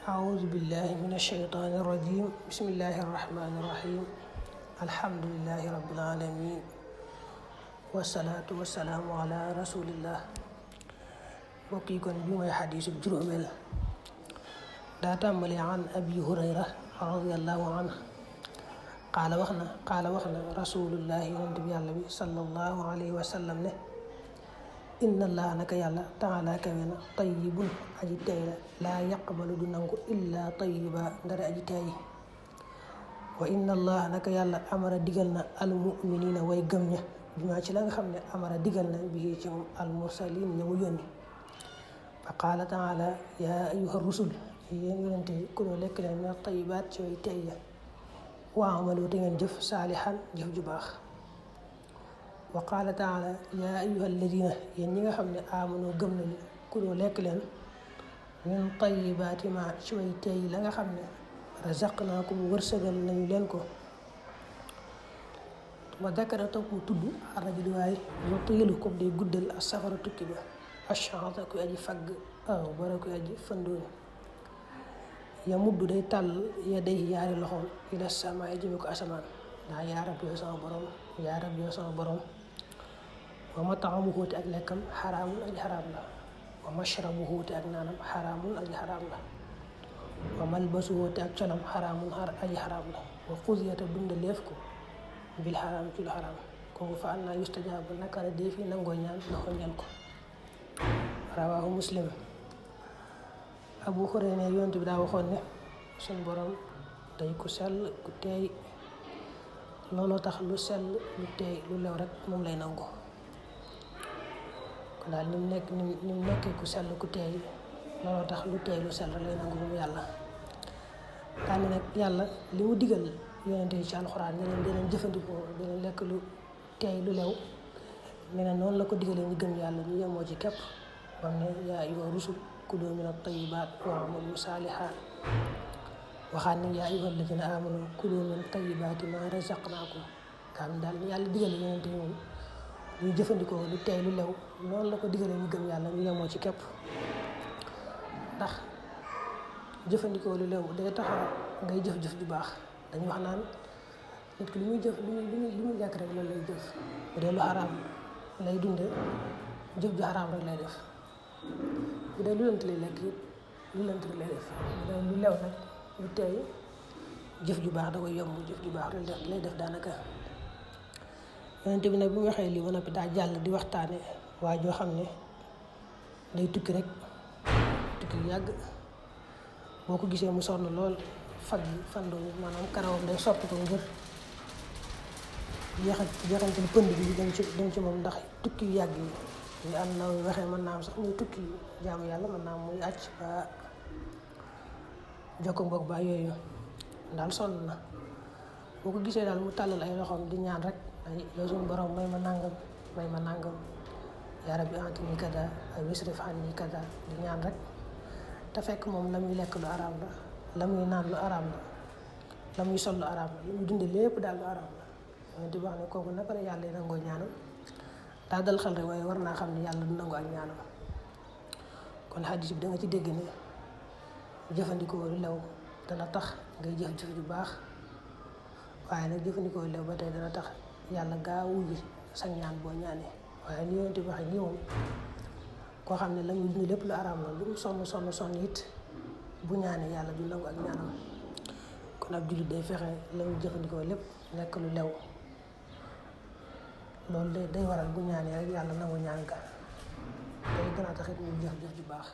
أعوذ بالله من الشيطان الرجيم بسم الله الرحمن الرحيم الحمد لله رب العالمين والصلاة والسلام على رسول الله بوكي كون بي موي حديث جرومل دا تاملي عن أبي هريرة رضي الله عنه قال وخنا رسول الله ينتبي الله صلى الله عليه وسلم نه إن الله نك يالا تعالى كوينا طيب أجي تايلا لا يقبل دونانكو إلا طيبا دار أجي تاي وإن الله نك يالا أمر ديغلنا المؤمنين واي گم ña بما ci la nga xamne amara digal na bi ci المرسلين ñamu yoni فقال تعالى يا أيها الرسل ينتي كلو لك من الطيبات ci way tayya وعملوا تنين جف صالحا جف جباخ وقال تعالى يا أيها الذين ينيغا خامني آمنوا گم nañu كلوا لك لين من طيبات ما شوي تاي لاغا خامني رزقناكم ورسغال nañu len ko ما ذكر توكو تدو الرجل واي يطيلكم دي guddal السفر tukki ba الشعاط كو اجي فغ او بركو اجي فندون يمد day tal yaday yaari loxom ila sama jëme ko asaman da ya rabbi sama borom ya rabbi sama borom wa mat'amuhu ta ak lekam haramun aj haram la wa mashrabuhu ta ak nanam haramun aj haram la wa malbasuhu ta ak colam haramun aj haram la wa qudiyata dunda lef ko bil haram ci haram ko fa anna yustajabu nakara defi nango ñaan loxo ñal ko rawahu muslim Abu Hurayra yonent bi daa waxoon ne suñ borom day ku sell ku teey looloo tax lu sell lu teey lu lew rek moom lay nangu kon daal ni mu nekkee ku sell ku teey looloo tax lu teey lu sell rek lay nangu moom yàlla daal ni nag yàlla li mu digal yonent yi ci alxuraan ne leen dinañ jëfandikoo dinañ lekk lu teey lu lew nee na noonu la ko digalee ñu gëm yàlla ñu yemoo ci képp moom ne yaa ayyuha rusul كلوا من الطيبات واعملوا صالحات وخان يا ايها الذين امنوا كلوا من طيبات ما رزقناكم كان دال يالا ديغال يونتي مون ñu jëfëndiko lu tay lu lew non la ko digalé ñu gëm yalla ñu yamo ci képp ndax jëfëndiko lu lew day tax ngay jëf jëf ju baax dañu wax naan nit ki lu muy jëf lu muy yak rek loolu lay jëf bu dee lu haram lay dundé jëf ju haram rek lay def bu dee lu lënt lay lekk it lu lënt lay def bu dee lu lew nag lu tey jëf ju baax da koy yomb jëf ju baax lay def daanaka yonente bi nag bi mu waxee lii ba noppi daa jàll di waxtaane waa joo xam ne day tukki rek tukki yàgg boo ko gisee mu sonn lool fag yi fandoo maanaam karawam day soppi ko ngir jeexantal pënd bi dem ci moom ndax tukki yu yàgg yi ñu am na waxee mën naa am sax muy tukki jaamu yàlla mën naa muy àcc ba jokko mbokk ba yooyu daal sonn na boo ko gisee daal mu tàllal ay loxoom di ñaan rek ay yow suñu borom may ma nàngam yaa rabbi antini kada ay wisrif anni kada di ñaan rek te fekk moom la muy lekk lu araam la la muy naan lu araam la la muy sol lu araam la lu muy dunde lépp daal lu araam la yooyu di wax ne kooku naka la yàlla nangoo ñaanam daa dal xel rek waaye war naa xam ne yàlla du nangu ak ñaanam kon xadis bi da nga ci dégg ne jëfandikoo lu lew dana tax ngay jëf-jëf ju baax waaye nag jëfandikoo lu lew ba tey dana tax yàlla gaa wuyu sa ñaan boo ñaanee waaye li yonent bi waxee nii moom koo xam ne la muy dund lépp lu araam la lu mu sonn it bu ñaanee yàlla du nangu ak ñaanam kon ab jullit day fexe la muy jëfandikoo lépp nekk lu lew loolu day waral bu ñaanee rek yàlla nangu ñaan ga day gën a taxit ñu jëf-jëf ju baax